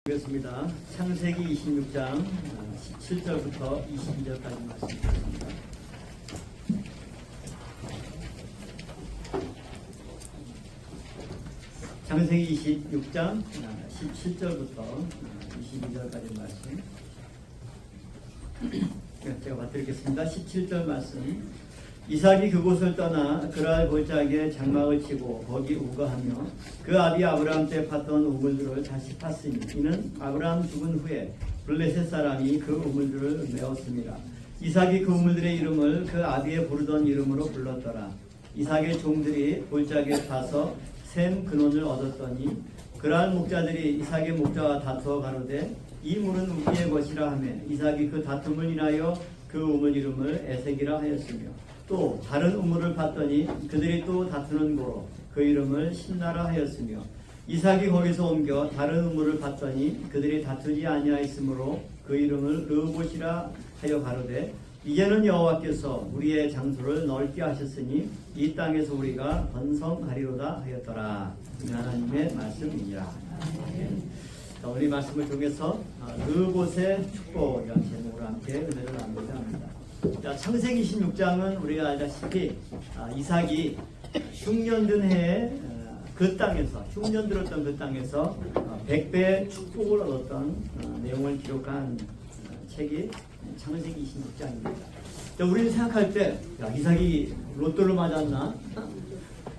보겠습니다. 창세기 26장 17절부터 22절까지 말씀드립니다. 창세기 26장 17절부터 22절까지 말씀. 제가 받드리겠습니다. 17절 말씀. 이삭이 그곳을 떠나 그랄 골짜기에 장막을 치고 거기 우거하며 그 아비 아브라함 때 팠던 우물들을 다시 팠으니 이는 아브라함 죽은 후에 블레셋 사람이 그 우물들을 메웠습니다. 이삭이 그 우물들의 이름을 그 아비의 부르던 이름으로 불렀더라. 이삭의 종들이 골짜기에 파서 샘 근원을 얻었더니 그랄 목자들이 이삭의 목자와 다투어 가로되 이 물은 우리의 것이라 하며 이삭이 그 다툼을 인하여 그 우물 이름을 에색이라 하였으며 또 다른 우물을 팠더니 그들이 또 다투는 고로 그 이름을 신나라 하였으며 이삭이 거기서 옮겨 다른 우물을 팠더니 그들이 다투지 아니하였으므로 그 이름을 르봇이라 하여 가로되 이제는 여호와께서 우리의 장소를 넓게 하셨으니 이 땅에서 우리가 번성하리로다 하였더라. 하나님의 말씀이니라. 자, 우리 말씀을 통해서 르봇의 축복이라는 제목으로 함께 은혜를 나누고자 합니다. 자, 창세기 26장은 우리가 알다시피 이삭이 흉년 든 해에 그 땅에서 흉년 들었던 그 땅에서 100배의 축복을 얻었던 내용을 기록한 책이 창세기 26장입니다. 자, 우리는 생각할 때 이삭이 로또를 맞았나?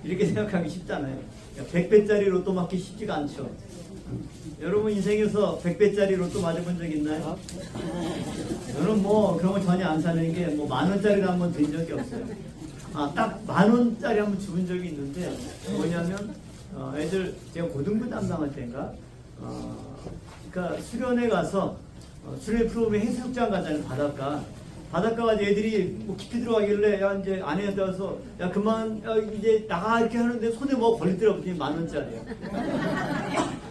이렇게 생각하기 쉽잖아요. 100배짜리 로또 맞기 쉽지가 않죠. 여러분 인생에서 100배짜리 로또 맞아본 적 있나요? 저는 뭐 그런 거 전혀 안 사는 게 뭐 만원짜리도 한번 든 적이 없어요. 딱 만원짜리 한번 주은 적이 있는데 뭐냐면 애들 제가 고등부 담당할 때인가 그러니까 수련회 가서 수련회 프로그램 해수욕장 가잖아요. 바닷가 가서 애들이 뭐 깊이 들어가길래 야 이제 안에 들어서 야 그만 이제 나가 이렇게 하는데 손에 뭐 걸리더라고요. 만원짜리야.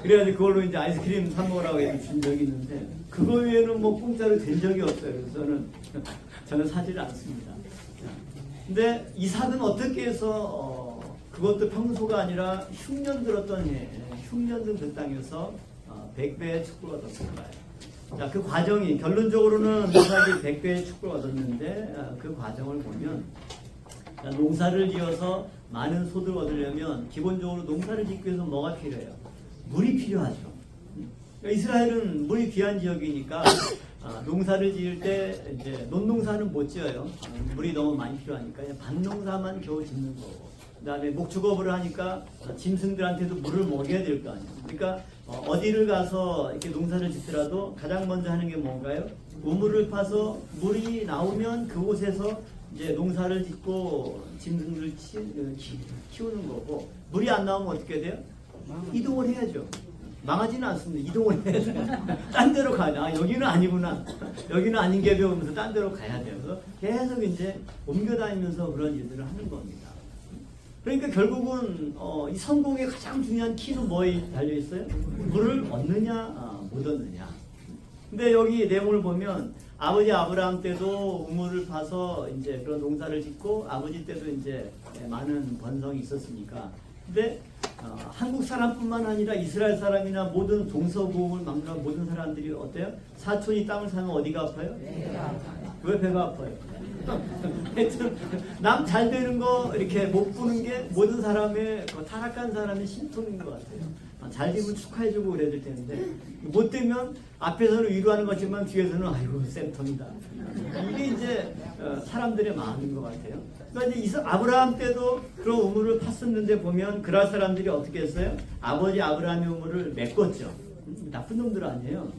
그래가지고 그걸로 이제 아이스크림 사 먹으라고 해서 준 적이 있는데 그거 외에는 뭐 공짜로 된 적이 없어요. 그래서 저는 사지를 않습니다. 근데 이삭은 어떻게 해서 그것도 평소가 아니라 흉년 들었던 해, 흉년 든 그 땅에서 100배의 축복을 얻었을까요? 자, 그 과정이 결론적으로는 이삭이 100배의 축복을 얻었는데 그 과정을 보면 농사를 지어서 많은 소득을 얻으려면 기본적으로 농사를 짓기 위해서 뭐가 필요해요? 물이 필요하죠. 이스라엘은 물이 귀한 지역이니까 농사를 지을 때 이제 논농사는 못 지어요. 물이 너무 많이 필요하니까 밭농사만 겨우 짓는 거고. 그다음에 목축업을 하니까 짐승들한테도 물을 먹여야 될 거 아니에요. 그러니까 어디를 가서 이렇게 농사를 짓더라도 가장 먼저 하는 게 뭔가요? 우물을 파서 물이 나오면 그곳에서 이제 농사를 짓고 짐승들을 키우는 거고, 물이 안 나오면 어떻게 돼요? 이동을 해야죠. 망하지는 않습니다. 이동을 해야 돼요. 딴 데로 가야 돼. 여기는 아니구나. 여기는 아닌 게 배우면서 딴 데로 가야 돼요. 그래서 계속 이제 옮겨다니면서 그런 일들을 하는 겁니다. 그러니까 결국은 이 성공의 가장 중요한 키는 뭐에 달려있어요? 물을 얻느냐 못 얻느냐. 근데 여기 내용을 보면 아버지 아브라함 때도 우물을 파서 이제 그런 농사를 짓고 아버지 때도 이제 많은 번성이 있었으니까. 근데 한국 사람뿐만 아니라 이스라엘 사람이나 모든 동서고을 막론한 모든 사람들이 어때요? 사촌이 땅을 사면 어디가 아파요? 왜 배가 아파요? 하여튼 남 잘 되는 거 이렇게 못 보는 게 모든 사람의 타락한 사람의 신통인 것 같아요. 잘 되면 축하해주고 그래야 될 텐데 못 되면 앞에서는 위로하는 거지만 뒤에서는 아이고 쌤통이다. 이게 이제 사람들의 마음인 것 같아요. 그러니까 이제 아브라함 때도 그런 우물을 팠었는데 보면 그럴 사람들이 어떻게 했어요? 아버지 아브라함의 우물을 메꿨죠. 나쁜 놈들 아니에요.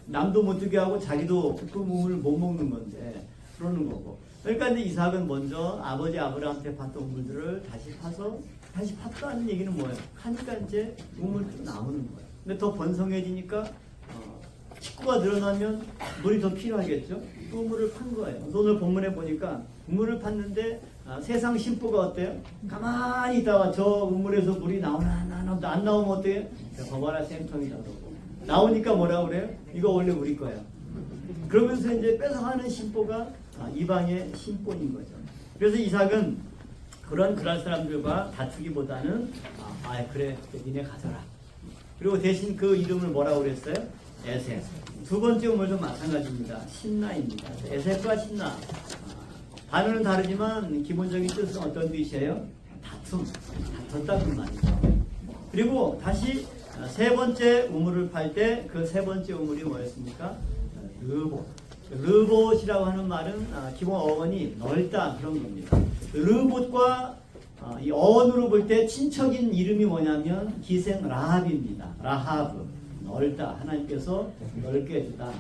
남도 못 주게 하고 자기도 그 우물을 못 먹는 건데 그러는 거고. 그러니까 이제 이삭은 먼저 아버지 아브라함한테 팠던 우물들을 다시 파서 다시 팠다는 얘기는 뭐예요? 하니까 이제 우물이 나오는 거예요. 근데 더 번성해지니까 식구가 늘어나면 물이 더 필요하겠죠? 우물을 판 거예요. 오늘 본문에 보니까 우물을 팠는데 세상 심보가 어때요? 가만히 있다가 저 우물에서 물이 나오나 안 나오면 어때요? 거봐라 쌤통이다 그러고. 나오니까 뭐라 그래요? 이거 원래 우리 거야. 그러면서 이제 뺏어가는 심보가 이방의 심보인 거죠. 그래서 이삭은 그럴 사람들과 다투기보다는 그래 니네 가져라. 그리고 대신 그 이름을 뭐라고 그랬어요? 에셋. 두 번째 우물도 마찬가지입니다. 신나입니다. 에셋과 신나. 단어는 다르지만 기본적인 뜻은 어떤 뜻이에요? 다툼. 다퉜다는 말이죠. 그리고 다시 세 번째 우물을 팔 때 그 세 번째 우물이 뭐였습니까? 르봇. 르봇이라고 하는 말은 기본 어원이 넓다 그런 겁니다. 르봇과 이 어원으로 볼 때 친척인 이름이 뭐냐면 기생 라합입니다. 라하브. 넓다. 하나님께서 넓게 해주다.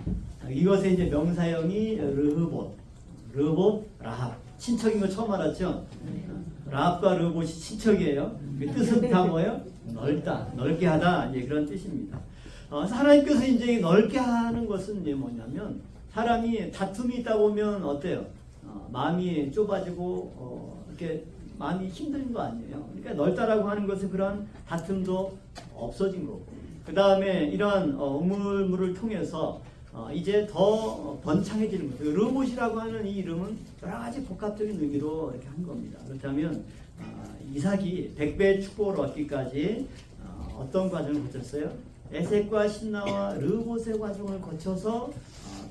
이것의 이제 명사형이 르봇. 르봇, 라합. 친척인 거 처음 알았죠? 라합과 르봇이 친척이에요. 그 뜻은 다 뭐예요? 넓다. 넓게 하다. 이제 그런 뜻입니다. 하나님께서 이제 넓게 하는 것은 이제 뭐냐면 사람이 다툼이 있다 보면 어때요? 마음이 좁아지고 이렇게 마음이 힘든 거 아니에요. 그러니까 넓다라고 하는 것은 그런 다툼도 없어진 거고. 그 다음에 이러한 우물물을 통해서 이제 더 번창해지는 거죠. 르봇이라고 하는 이 이름은 여러 가지 복합적인 의미로 이렇게 한 겁니다. 그렇다면 이삭이 100배의 축복을 얻기까지 어떤 과정을 거쳤어요? 에셋과 신나와 르봇의 과정을 거쳐서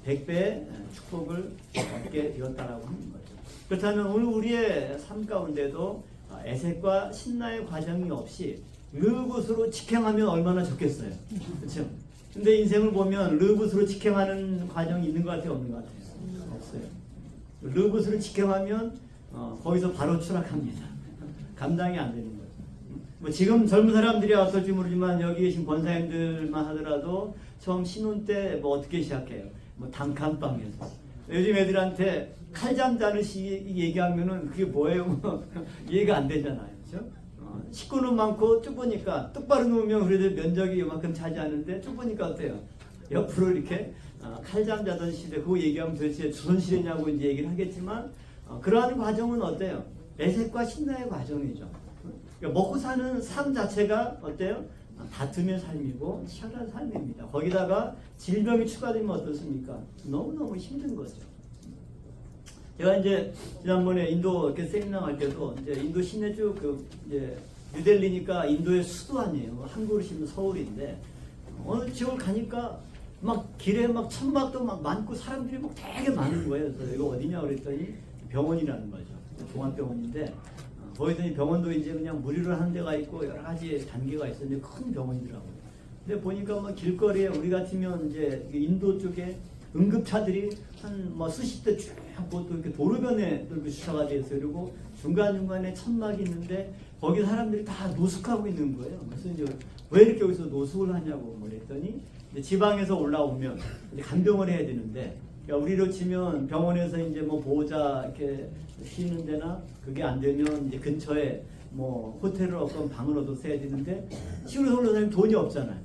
100배의 축복을 얻게 되었다라고 하는 거죠. 그렇다면 오늘 우리의 삶 가운데도 에셋과 신나의 과정이 없이 르봇으로 직행하면 얼마나 좋겠어요. 그렇죠? 근데 인생을 보면 르봇으로 직행하는 과정이 있는 것 같아요, 없는 것 같아요? 없어요. 르봇으로 직행하면 거기서 바로 추락합니다. 감당이 안 되는 거죠. 뭐 지금 젊은 사람들이 어떨지 모르지만 여기 계신 권사님들만 하더라도 처음 신혼 때 뭐 어떻게 시작해요? 뭐 단칸방에서. 요즘 애들한테 칼잠자는 얘기하면은 그게 뭐예요? 뭐 이해가 안 되잖아요. 그렇죠? 식구는 많고 좁으니까 똑바로 누우면 그래도 면적이 이만큼 차지하는데 좁으니까 어때요? 옆으로 이렇게 칼잠 자던 시대 그거 얘기하면 도대체 조선시대냐고 이제 얘기를 하겠지만 그러한 과정은 어때요? 에셋과 신나의 과정이죠. 그러니까 먹고 사는 삶 자체가 어때요? 다툼의 삶이고 치열한 삶입니다. 거기다가 질병이 추가되면 어떻습니까? 너무너무 힘든 거죠. 제가 이제 지난번에 인도 이렇게 세미나 할 때도 이제 인도 시내 쭉 이제 뉴델리니까 인도의 수도 아니에요. 한국으로 치면 서울인데 어느 지역을 가니까 막 길에 막 천막도 막 많고 사람들이 막 되게 많은 거예요. 그래서 이거 어디냐 그랬더니 병원이라는 거죠. 종합병원인데 거기서 병원도 이제 그냥 무료로 하는 데가 있고 여러 가지 단계가 있었는데 큰 병원이더라고요. 근데 보니까 막 길거리에 우리 같으면 이제 인도 쪽에 응급차들이 한 뭐 수십 대 쭉 또 이렇게 도로변에 이렇게 주차가 되어 있어요. 그리고 중간중간에 천막이 있는데 거기 사람들이 다 노숙하고 있는 거예요. 그래서 이제 왜 이렇게 여기서 노숙을 하냐고 그랬더니 지방에서 올라오면 이제 간병을 해야 되는데 그러니까 우리로 치면 병원에서 이제 뭐 보호자 이렇게 쉬는 데나 그게 안 되면 이제 근처에 뭐 호텔을 얻건 방을 얻어서 해야 되는데 시골에서 올라오는 사람이 돈이 없잖아요.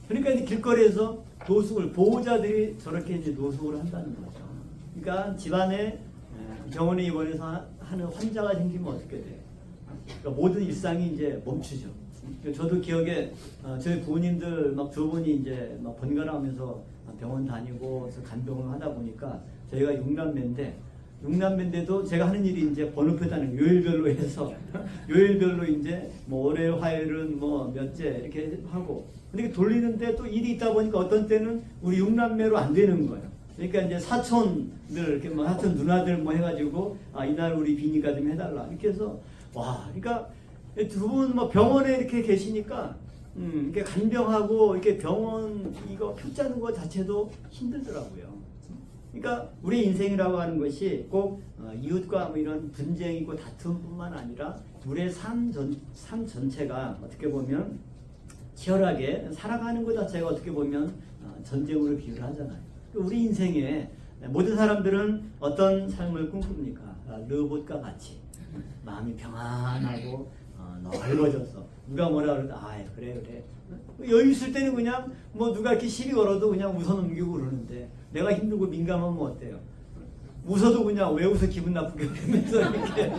그러니까 이제 길거리에서 노숙을 보호자들이 저렇게 이제 노숙을 한다는 거죠. 그러니까 집안에 병원에 입원해서 하는 환자가 생기면 어떻게 돼요? 그러니까 모든 일상이 이제 멈추죠. 저도 기억에 저희 부모님들 막 두 분이 이제 막 번갈아가면서 병원 다니고 그래서 간병을 하다 보니까 저희가 6남매인데도 제가 하는 일이 이제 번호표다는 요일별로 해서 요일별로 이제 뭐 월요일 화요일은 뭐 몇째 이렇게 하고 근데 돌리는데 또 일이 있다 보니까 어떤 때는 우리 6남매로 안 되는 거예요. 그러니까 이제 사촌들 이렇게 뭐 사촌 누나들 뭐 해가지고 이날 우리 비니까 좀 해달라 이렇게 해서 와 그러니까 두 분 뭐 병원에 이렇게 계시니까 이렇게 간병하고 이렇게 병원 이거 표 짜는 것 자체도 힘들더라고요. 그러니까 우리 인생이라고 하는 것이 꼭 이웃과 뭐 이런 분쟁이고 다툼뿐만 아니라 우리의 삶 전체가 어떻게 보면 치열하게 살아가는 것 자체가 어떻게 보면 전쟁으로 비유를 하잖아요. 우리 인생에 모든 사람들은 어떤 삶을 꿈꿉니까? 르봇과 같이 마음이 평안하고 넓어져서 누가 뭐라 그래도 그래 여유 있을 때는 그냥 뭐 누가 이렇게 시비 걸어도 그냥 웃어 넘기고 그러는데 내가 힘들고 민감하면 어때요? 웃어도 그냥 왜 웃어 기분 나쁘게 되면서 이렇게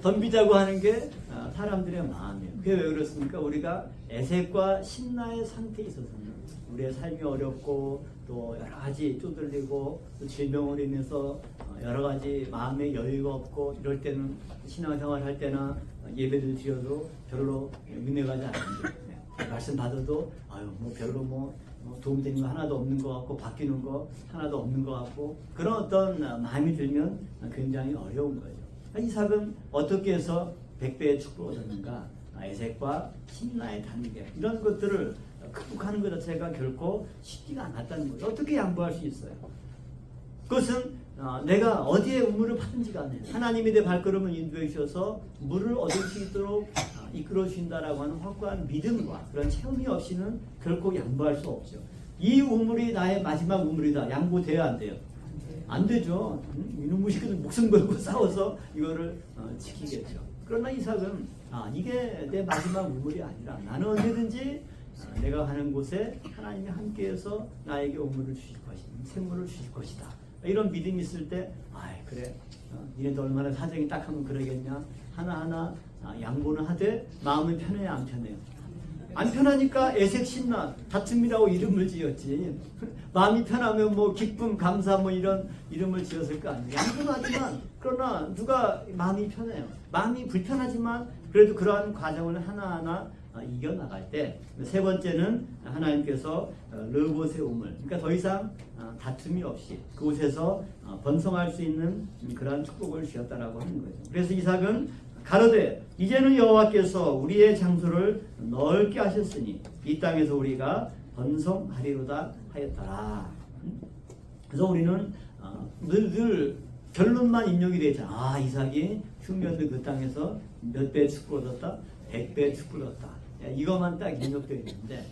덤비자고 하는 게 사람들의 마음이에요. 그게 왜 그렇습니까? 우리가 에셋과 신나의 상태에 있어서는 우리의 삶이 어렵고 또 여러 가지 쪼들리고 또 질병으로 인해서 여러 가지 마음의 여유가 없고 이럴 때는 신앙생활 할 때나 예배를 드려도 별로 은혜가 잘 안 돼요. 말씀 받아도 아유 뭐 별로 뭐 도움되는 거 하나도 없는 것 같고 바뀌는 거 하나도 없는 것 같고 그런 어떤 마음이 들면 굉장히 어려운 거죠. 이삭은 어떻게 해서 100배의 축복을 얻었는가? 에색과 신라의 단계 이런 것들을 극복하는 것 자체가 결코 쉽지가 않았다는 거죠. 어떻게 양보할 수 있어요? 그것은 내가 어디에 우물을 파든지 간에 하나님이 내 발걸음을 인도해 주셔서 물을 얻을 수 있도록 이끌어 주신다라고 하는 확고한 믿음과 그런 체험이 없이는 결코 양보할 수 없죠. 이 우물이 나의 마지막 우물이다. 양보돼야 안 돼요? 안 되죠. 이놈의 새끼들 목숨 걸고 싸워서 이거를 지키겠죠. 그러나 이삭은 이게 내 마지막 우물이 아니라 나는 언제든지 내가 가는 곳에 하나님이 함께해서 나에게 우물을 주실 것이다. 생물을 주실 것이다. 이런 믿음이 있을 때 그래 니네도 얼마나 사정이 딱하면 그러겠냐. 하나하나 양보는 하되 마음은 편해야 안 편해요? 안 편하니까 애색 신나 다툼이라고 이름을 지었지. 마음이 편하면 뭐 기쁨 감사 뭐 이런 이름을 지었을 거 아니에요. 양보는 하지만 그러나 누가 마음이 편해요. 마음이 불편하지만 그래도 그러한 과정을 하나하나 이겨나갈 때 세 번째는 하나님께서 르봇의 우물 그러니까 더 이상 다툼이 없이 그곳에서 번성할 수 있는 그러한 축복을 주셨다라고 하는 거죠. 그래서 이삭은 가로되 이제는 여호와께서 우리의 장소를 넓게 하셨으니 이 땅에서 우리가 번성하리로다 하였더라. 그래서 우리는 늘 결론만 인용이 되어 있잖아. 이삭이 흉년들 그 땅에서 몇 배 축복을 얻었다? 100배 축복을 얻었다. 이것만 딱 인용되어 있는데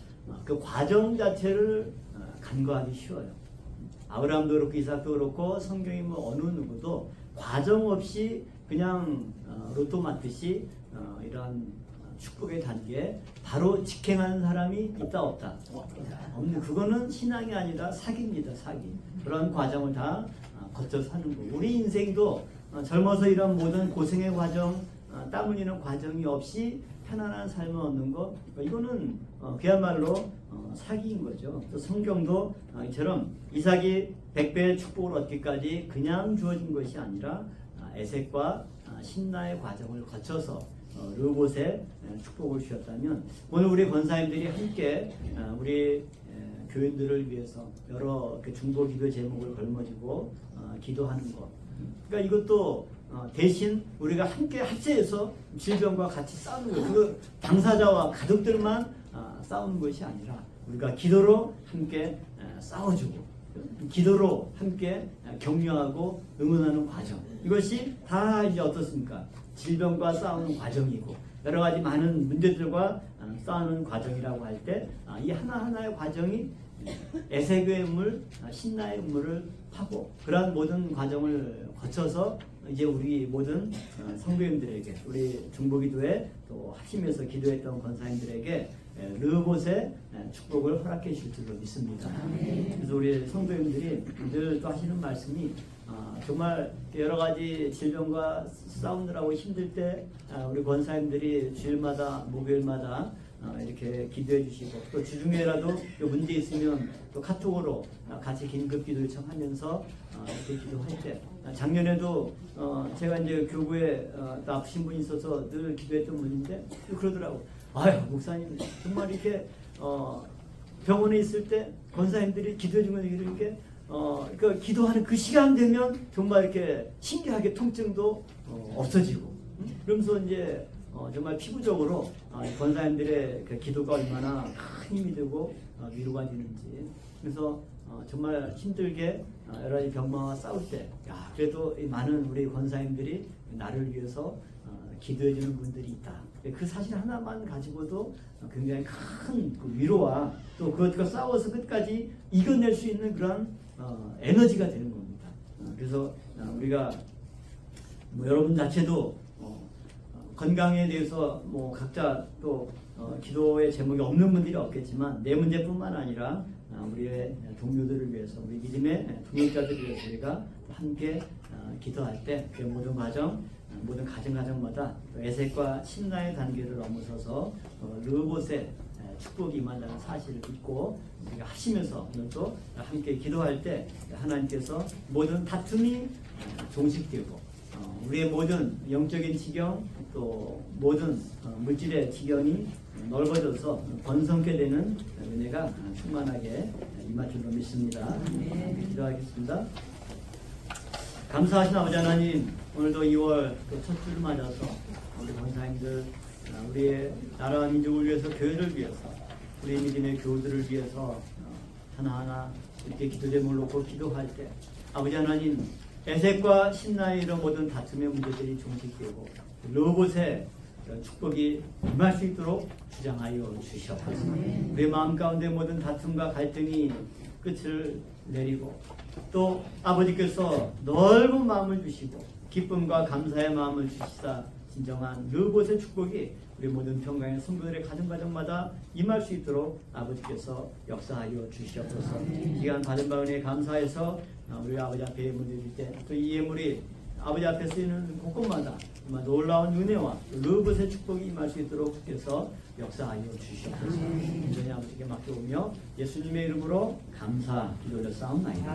그 과정 자체를 간과하기 쉬워요. 아브라함도 그렇고 이삭도 그렇고 성경이 뭐 어느 누구도 과정 없이 그냥 로또 맞듯이 이러한 축복의 단계에 바로 직행하는 사람이 있다 없다? 없는. 그거는 신앙이 아니라 사기입니다. 사기. 그런 과정을 다 거쳐서 사는 거고 우리 인생도 젊어서 이런 모든 고생의 과정 땀 흘리는 과정이 없이 편안한 삶을 얻는 것 이거는 그야말로 사기인 거죠. 또 성경도 이처럼 이삭이 100배의 축복을 얻기까지 그냥 주어진 것이 아니라 에색과 신라의 과정을 거쳐서 르봇의 축복을 주셨다면 오늘 우리 권사님들이 함께 우리 교인들을 위해서 여러 중보 기도 제목을 걸머지고 기도하는 것 그러니까 이것도 대신 우리가 함께 합세해서 질병과 같이 싸우는 거예요. 그 당사자와 가족들만 싸우는 것이 아니라 우리가 기도로 함께 싸워주고 기도로 함께 격려하고 응원하는 과정 이것이 다 이제 어떻습니까? 질병과 싸우는 과정이고 여러 가지 많은 문제들과 싸우는 과정이라고 할 때 이 하나하나의 과정이 에색의 우물, 신라의 우물을 파고 그러한 모든 과정을 거쳐서 이제 우리 모든 성도님들에게 우리 중보기도에 또 합심해서 기도했던 권사님들에게 르봇의 축복을 허락해 주실 줄로 믿습니다. 그래서 우리 성도님들이 늘 또 하시는 말씀이 정말 여러 가지 질병과 싸우느라고 힘들 때 우리 권사님들이 주일마다 목요일마다 이렇게 기도해 주시고 또 주중에라도 문제 있으면 또 카톡으로 같이 긴급 기도 요청하면서 이렇게 기도할 때 작년에도 제가 이제 교구에 또 아프신 분이 있어서 늘 기도했던 분인데 그러더라고. 아유 목사님 정말 이렇게 병원에 있을 때 권사님들이 기도해 주면 이런 게 그러니까 기도하는 그 시간 되면 정말 이렇게 신기하게 통증도 없어지고 그러면서 이제 정말 피부적으로 권사님들의 그 기도가 얼마나 큰 힘이 되고 위로가 되는지 그래서 정말 힘들게 여러 가지 병마와 싸울 때 그래도 많은 우리 권사님들이 나를 위해서 기도해 주는 분들이 있다. 그 사실 하나만 가지고도 굉장히 큰 그 위로와 또 그것과 싸워서 끝까지 이겨낼 수 있는 그런 에너지가 되는 겁니다. 그래서 우리가 뭐 여러분 자체도 건강에 대해서 뭐 각자 또 기도의 제목이 없는 분들이 없겠지만 내 문제뿐만 아니라 우리의 동료들을 위해서 우리 믿음의 동역자들을 위해서 우리가 함께 기도할 때 그 모든 과정 모든 가정마다 에색과 신라의 단계를 넘어서서 르봇의 축복이 임한다는 사실을 믿고 우리가 하시면서 또 함께 기도할 때 하나님께서 모든 다툼이 종식되고 우리의 모든 영적인 지경 또 모든 물질의 지경이 넓어져서 번성케 되는 은혜가 충만하게 임할 줄로 믿습니다. 기도하겠습니다. 감사하신 아버지 하나님, 오늘도 2월 첫 주를 맞아서 우리 권사님들, 우리의 나라와 민족을 위해서, 교회를 위해서, 우리 믿음의 교우들을 위해서 하나하나 이렇게 기도 제목을 놓고 기도할 때 아버지 하나님, 에색과 신나의 이런 모든 다툼의 문제들이 종식되고 로봇의 축복이 임할 수 있도록 주장하여 주시옵소서. 우리 마음 가운데 모든 다툼과 갈등이 끝을 내리고 또 아버지께서 넓은 마음을 주시고 기쁨과 감사의 마음을 주시사 진정한 로봇의 축복이 우리 모든 평강의 성도들의 가정마다 임할 수 있도록 아버지께서 역사하여 주시옵소서. 기간 받은 바 은혜에 감사해서 우리 아버지 앞에 예물 드릴 때 또 이 예물이 아버지 앞에 쓰이는 곳곳마다 정말 놀라운 은혜와 로봇의 축복이 임할 수 있도록 주께서 역사하여 주시옵소서. 온전히 아버지께 맡겨오며 예수님의 이름으로 감사 기도를 쌓옵나이다.